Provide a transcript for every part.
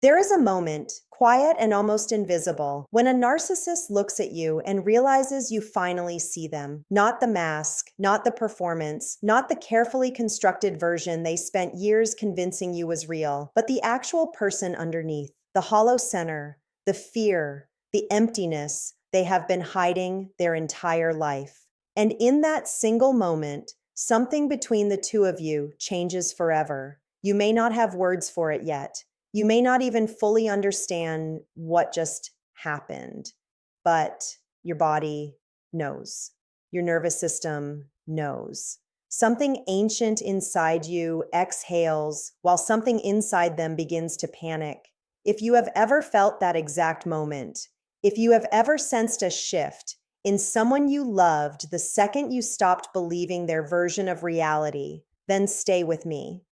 There is a moment, quiet and almost invisible, when a narcissist looks at you and realizes you finally see them. Not the mask, not the performance, not the carefully constructed version they spent years convincing you was real, but the actual person underneath, the hollow center, the fear, the emptiness they have been hiding their entire life. And in that single moment, something between the two of you changes forever. You may not have words for it yet. You may not even fully understand what just happened, but your body knows. Your nervous system knows. Something ancient inside you exhales while something inside them begins to panic. If you have ever felt that exact moment, if you have ever sensed a shift in someone you loved the second you stopped believing their version of reality, then stay with me.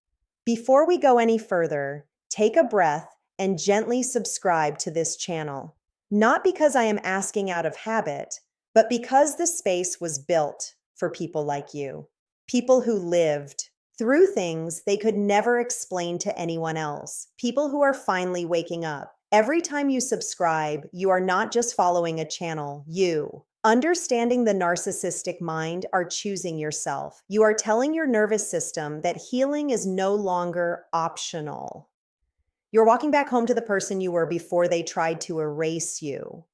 Before we go any further, take a breath and gently subscribe to this channel. Not because I am asking out of habit, but because the space was built for people like you. People who lived through things they could never explain to anyone else. People who are finally waking up. Every time you subscribe, you are not just following a channel, you. Understanding the narcissistic mind are choosing yourself. You are telling your nervous system that healing is no longer optional. You're walking back home to the person you were before they tried to erase you.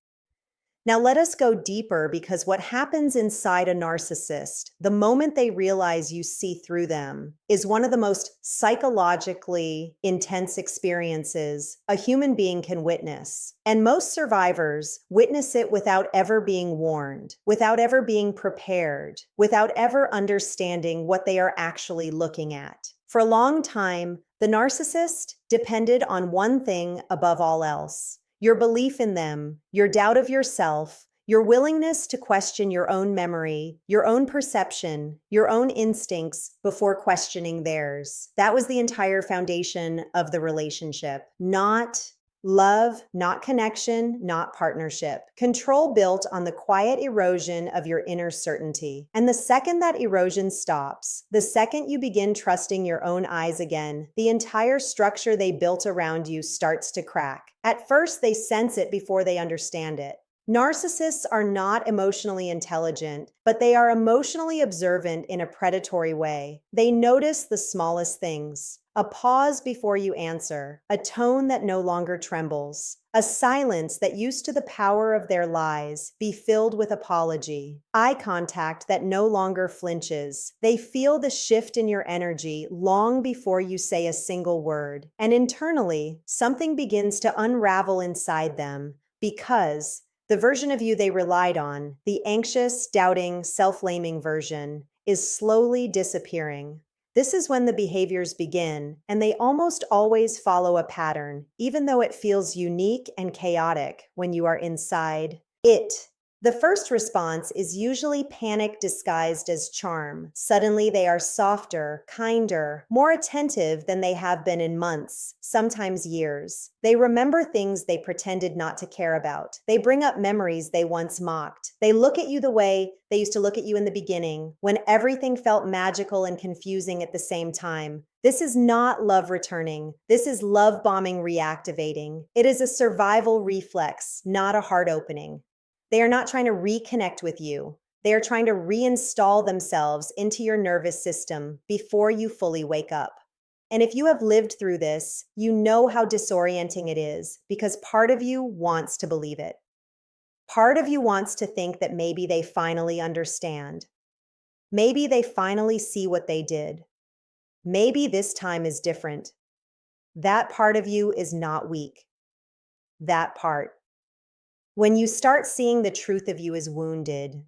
Now let us go deeper, because what happens inside a narcissist, the moment they realize you see through them, is one of the most psychologically intense experiences a human being can witness. And most survivors witness it without ever being warned, without ever being prepared, without ever understanding what they are actually looking at. For a long time, the narcissist depended on one thing above all else: your belief in them, your doubt of yourself, your willingness to question your own memory, your own perception, your own instincts before questioning theirs. That was the entire foundation of the relationship. Not love, not connection, not partnership. Control built on the quiet erosion of your inner certainty. And the second that erosion stops, the second you begin trusting your own eyes again, the entire structure they built around you starts to crack. At first, they sense it before they understand it. Narcissists are not emotionally intelligent, but they are emotionally observant in a predatory way. They notice the smallest things: a pause before you answer, a tone that no longer trembles, a silence that used to the power of their lies be filled with apology, eye contact that no longer flinches. They feel the shift in your energy long before you say a single word. And internally, something begins to unravel inside them, because the version of you they relied on, the anxious, doubting, self-blaming version, is slowly disappearing. This is when the behaviors begin, and they almost always follow a pattern, even though it feels unique and chaotic when you are inside it. The first response is usually panic disguised as charm. Suddenly they are softer, kinder, more attentive than they have been in months, sometimes years. They remember things they pretended not to care about. They bring up memories they once mocked. They look at you the way they used to look at you in the beginning, when everything felt magical and confusing at the same time. This is not love returning. This is love bombing reactivating. It is a survival reflex, not a heart opening. They are not trying to reconnect with you. They are trying to reinstall themselves into your nervous system before you fully wake up. And if you have lived through this, you know how disorienting it is, because part of you wants to believe it. Part of you wants to think that maybe they finally understand. Maybe they finally see what they did. Maybe this time is different. That part of you is not weak. That part. When you start seeing the truth of you as wounded,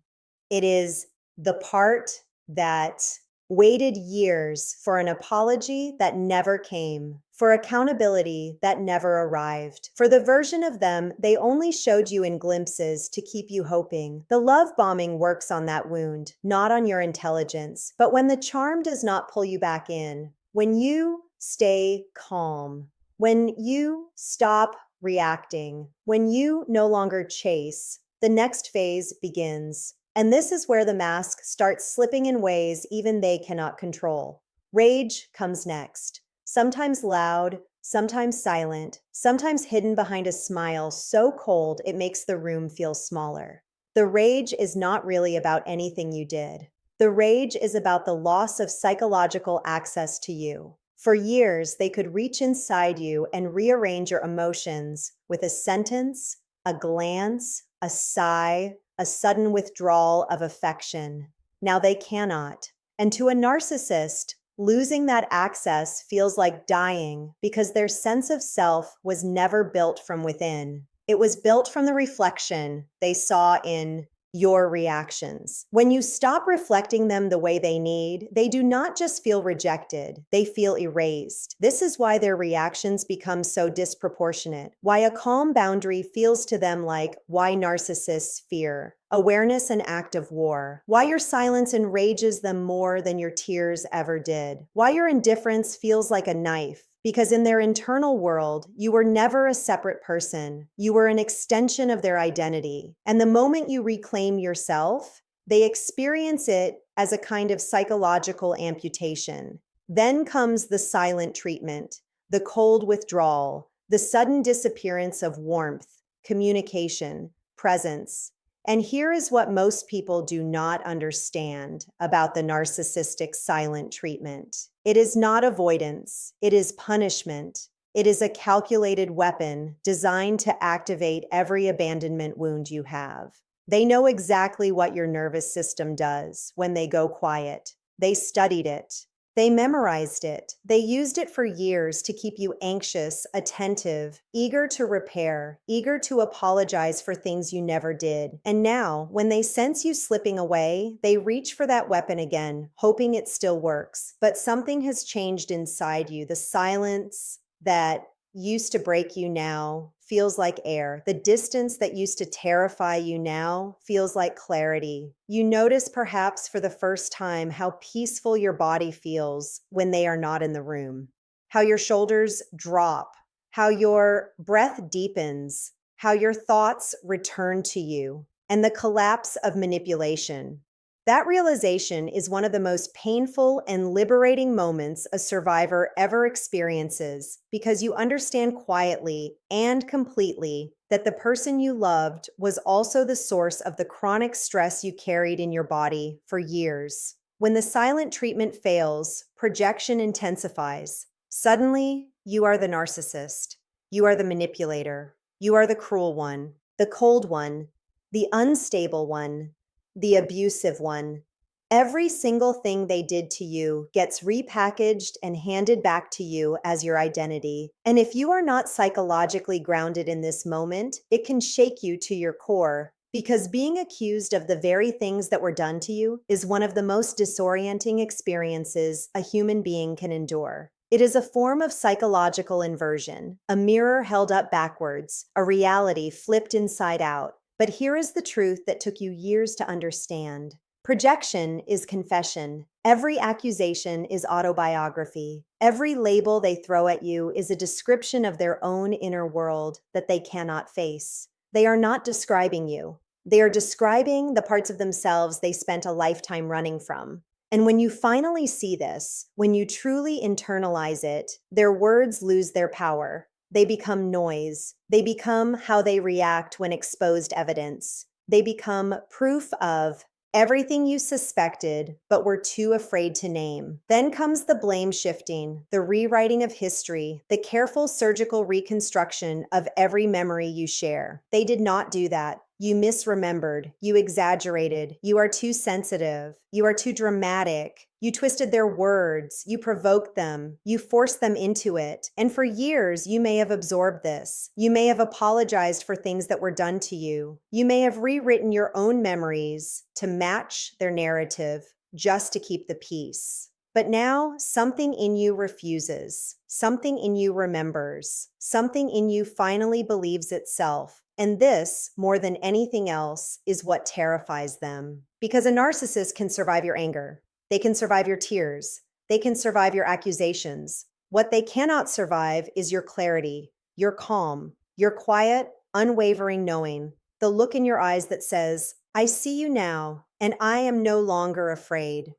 it is the part that waited years for an apology that never came, for accountability that never arrived, for the version of them they only showed you in glimpses to keep you hoping. The love bombing works on that wound, not on your intelligence. But when the charm does not pull you back in, when you stay calm, when you stop reacting, when you no longer chase, the next phase begins. And this is where the mask starts slipping in ways even they cannot control. Rage comes next, sometimes loud, sometimes silent, sometimes hidden behind a smile so cold it makes the room feel smaller. The rage is not really about anything you did. The rage is about the loss of psychological access to you. For years, they could reach inside you and rearrange your emotions with a sentence, a glance, a sigh, a sudden withdrawal of affection. Now they cannot. And to a narcissist, losing that access feels like dying because their sense of self was never built from within. It was built from the reflection they saw in your reactions. When you stop reflecting them the way they need, they do not just feel rejected, they feel erased. This is why their reactions become so disproportionate, why a calm boundary feels to them like why narcissists fear. Awareness an act of war. Why your silence enrages them more than your tears ever did. Why your indifference feels like a knife. Because in their internal world, you were never a separate person. You were an extension of their identity. And the moment you reclaim yourself, they experience it as a kind of psychological amputation. Then comes the silent treatment, the cold withdrawal, the sudden disappearance of warmth, communication, presence. And here is what most people do not understand about the narcissistic silent treatment. It is not avoidance. It is punishment. It is a calculated weapon designed to activate every abandonment wound you have. They know exactly what your nervous system does when they go quiet. They studied it. They memorized it. They used it for years to keep you anxious, attentive, eager to repair, eager to apologize for things you never did. And now, when they sense you slipping away, they reach for that weapon again, hoping it still works. But something has changed inside you. The silence that used to break you now feels like air. The distance that used to terrify you now feels like clarity. You notice perhaps for the first time how peaceful your body feels when they are not in the room, how your shoulders drop, how your breath deepens, how your thoughts return to you, and the collapse of manipulation. That realization is one of the most painful and liberating moments a survivor ever experiences because you understand quietly and completely that the person you loved was also the source of the chronic stress you carried in your body for years. When the silent treatment fails, projection intensifies. Suddenly, you are the narcissist. You are the manipulator. You are the cruel one, the cold one, the unstable one, the abusive one. Every single thing they did to you gets repackaged and handed back to you as your identity. And if you are not psychologically grounded in this moment, it can shake you to your core. Because being accused of the very things that were done to you is one of the most disorienting experiences a human being can endure. It is a form of psychological inversion, a mirror held up backwards, a reality flipped inside out. But here is the truth that took you years to understand. Projection is confession. Every accusation is autobiography. Every label they throw at you is a description of their own inner world that they cannot face. They are not describing you. They are describing the parts of themselves they spent a lifetime running from. And when you finally see this, when you truly internalize it, their words lose their power. They become noise. They become how they react when exposed evidence. They become proof of everything you suspected but were too afraid to name. Then comes the blame shifting, the rewriting of history, the careful surgical reconstruction of every memory you share. They did not do that. You misremembered. You exaggerated. You are too sensitive. You are too dramatic. You twisted their words. You provoked them. You forced them into it. And for years, you may have absorbed this. You may have apologized for things that were done to you. You may have rewritten your own memories to match their narrative just to keep the peace. But now something in you refuses. Something in you remembers. Something in you finally believes itself. And this, more than anything else, is what terrifies them. Because a narcissist can survive your anger. They can survive your tears. They can survive your accusations. What they cannot survive is your clarity, your calm, your quiet, unwavering knowing, the look in your eyes that says, I see you now, and I am no longer afraid.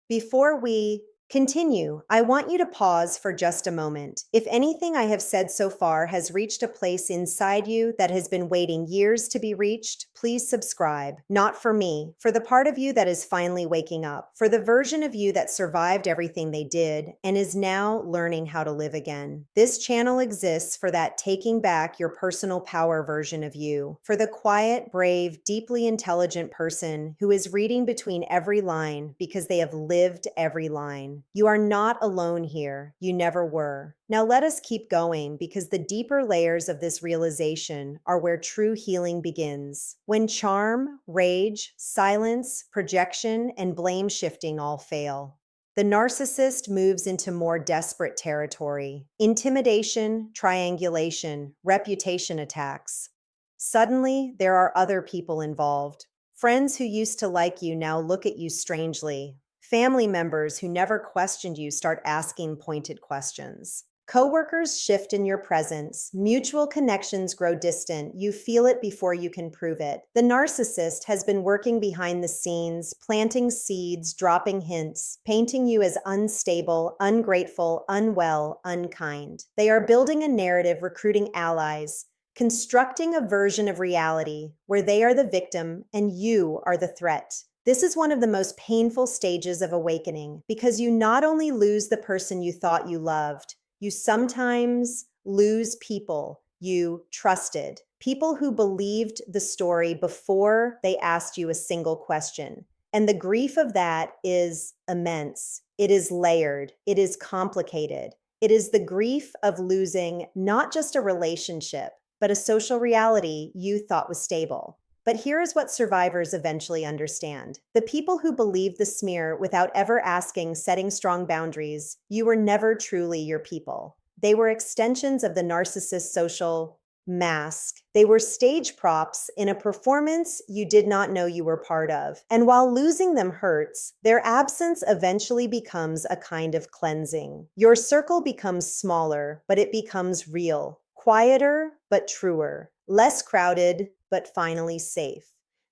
Before we continue, I want you to pause for just a moment. If anything I have said so far has reached a place inside you that has been waiting years to be reached, please subscribe. Not for me, for the part of you that is finally waking up, for the version of you that survived everything they did and is now learning how to live again. This channel exists for that taking back your personal power version of you, for the quiet, brave, deeply intelligent person who is reading between every line because they have lived every line. You are not alone here. You never were. Now let us keep going because the deeper layers of this realization are where true healing begins. When charm, rage, silence, projection, and blame shifting all fail. The narcissist moves into more desperate territory: intimidation, triangulation, reputation attacks. Suddenly, there are other people involved. Friends who used to like you now look at you strangely. Family members who never questioned you start asking pointed questions. Coworkers shift in your presence. Mutual connections grow distant. You feel it before you can prove it. The narcissist has been working behind the scenes, planting seeds, dropping hints, painting you as unstable, ungrateful, unwell, unkind. They are building a narrative, recruiting allies, constructing a version of reality where they are the victim and you are the threat. This is one of the most painful stages of awakening because you not only lose the person you thought you loved, you sometimes lose people you trusted, people who believed the story before they asked you a single question. And the grief of that is immense. It is layered. It is complicated. It is the grief of losing not just a relationship, but a social reality you thought was stable. But here is what survivors eventually understand. The people who believed the smear without ever asking, setting strong boundaries, you were never truly your people. They were extensions of the narcissist's social mask. They were stage props in a performance you did not know you were part of. And while losing them hurts, their absence eventually becomes a kind of cleansing. Your circle becomes smaller, but it becomes real, quieter, but truer, less crowded, but finally safe.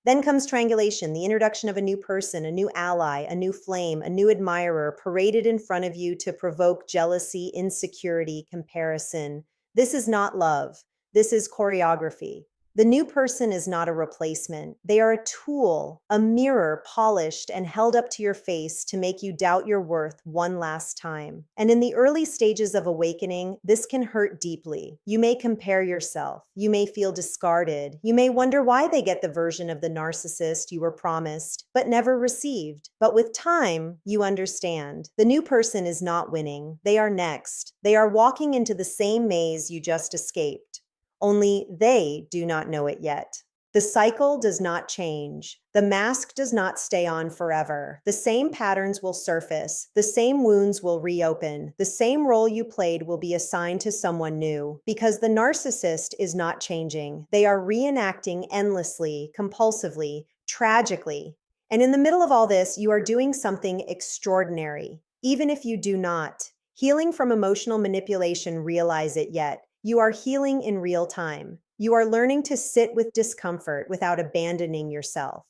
Then comes triangulation, the introduction of a new person, a new ally, a new flame, a new admirer paraded in front of you to provoke jealousy, insecurity, comparison. This is not love. This is choreography. The new person is not a replacement. They are a tool, a mirror polished and held up to your face to make you doubt your worth one last time. And in the early stages of awakening, this can hurt deeply. You may compare yourself. You may feel discarded. You may wonder why they get the version of the narcissist you were promised, but never received. But with time, you understand. The new person is not winning. They are next. They are walking into the same maze you just escaped. Only they do not know it yet. The cycle does not change. The mask does not stay on forever. The same patterns will surface. The same wounds will reopen. The same role you played will be assigned to someone new. Because the narcissist is not changing. They are reenacting endlessly, compulsively, tragically. And in the middle of all this, you are doing something extraordinary. Even if you do not. Healing from emotional manipulation, realize it yet. You are healing in real time. You are learning to sit with discomfort without abandoning yourself.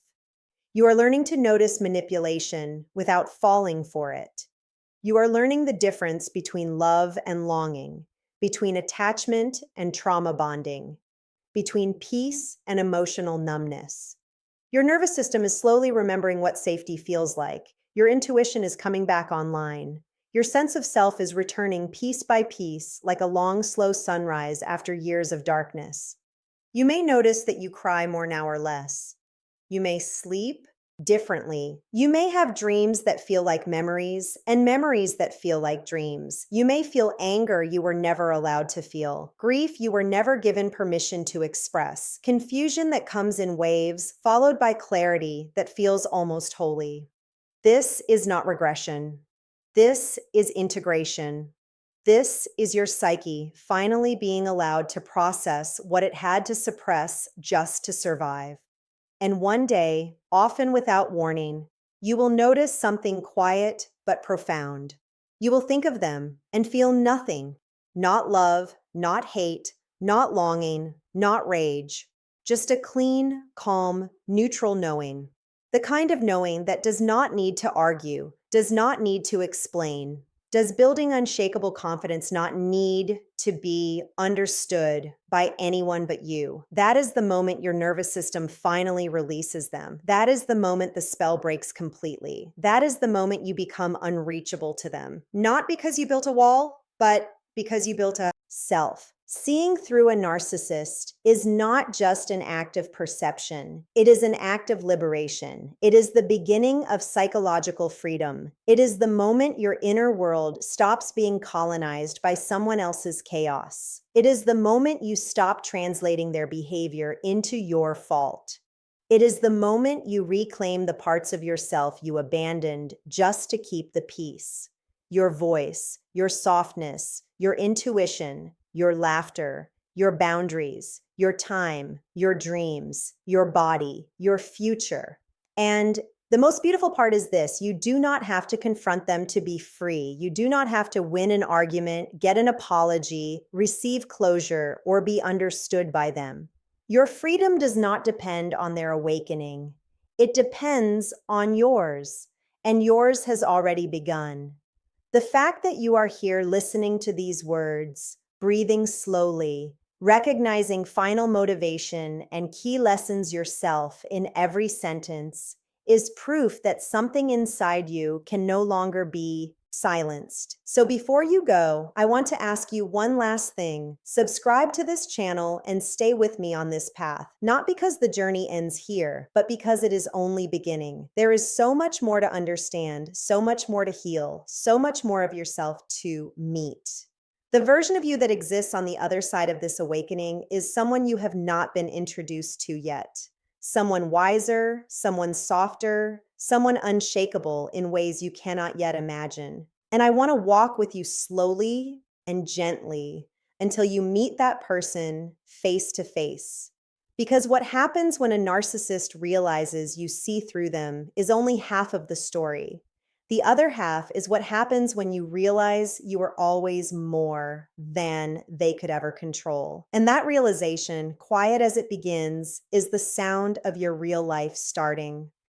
You are learning to notice manipulation without falling for it. You are learning the difference between love and longing, between attachment and trauma bonding, between peace and emotional numbness. Your nervous system is slowly remembering what safety feels like. Your intuition is coming back online. Your sense of self is returning piece by piece, like a long, slow sunrise after years of darkness. You may notice that you cry more now or less. You may sleep differently. You may have dreams that feel like memories and memories that feel like dreams. You may feel anger you were never allowed to feel, grief you were never given permission to express, confusion that comes in waves, followed by clarity that feels almost holy. This is not regression. This is integration. This is your psyche finally being allowed to process what it had to suppress just to survive. And one day, often without warning, you will notice something quiet but profound. You will think of them and feel nothing, not love, not hate, not longing, not rage, just a clean, calm, neutral knowing. The kind of knowing that does not need to argue, does not need to explain? Does building unshakable confidence not need to be understood by anyone but you? That is the moment your nervous system finally releases them. That is the moment the spell breaks completely. That is the moment you become unreachable to them. Not because you built a wall, but because you built a self. Seeing through a narcissist is not just an act of perception. It is an act of liberation. It is the beginning of psychological freedom. It is the moment your inner world stops being colonized by someone else's chaos. It is the moment you stop translating their behavior into your fault. It is the moment you reclaim the parts of yourself you abandoned just to keep the peace. Your voice, your softness, your intuition, your laughter, your boundaries, your time, your dreams, your body, your future. And the most beautiful part is this: you do not have to confront them to be free. You do not have to win an argument, get an apology, receive closure, or be understood by them. Your freedom does not depend on their awakening. It depends on yours, and yours has already begun. The fact that you are here listening to these words, breathing slowly, recognizing final motivation and key lessons yourself in every sentence is proof that something inside you can no longer be silenced. So before you go, I want to ask you one last thing. Subscribe to this channel and stay with me on this path, not because the journey ends here, but because it is only beginning. There is so much more to understand, so much more to heal, so much more of yourself to meet. The version of you that exists on the other side of this awakening is someone you have not been introduced to yet. Someone wiser, someone softer, someone unshakable in ways you cannot yet imagine. And I want to walk with you slowly and gently until you meet that person face to face. Because what happens when a narcissist realizes you see through them is only half of the story. The other half is what happens when you realize you are always more than they could ever control. And that realization, quiet as it begins, is the sound of your real life starting.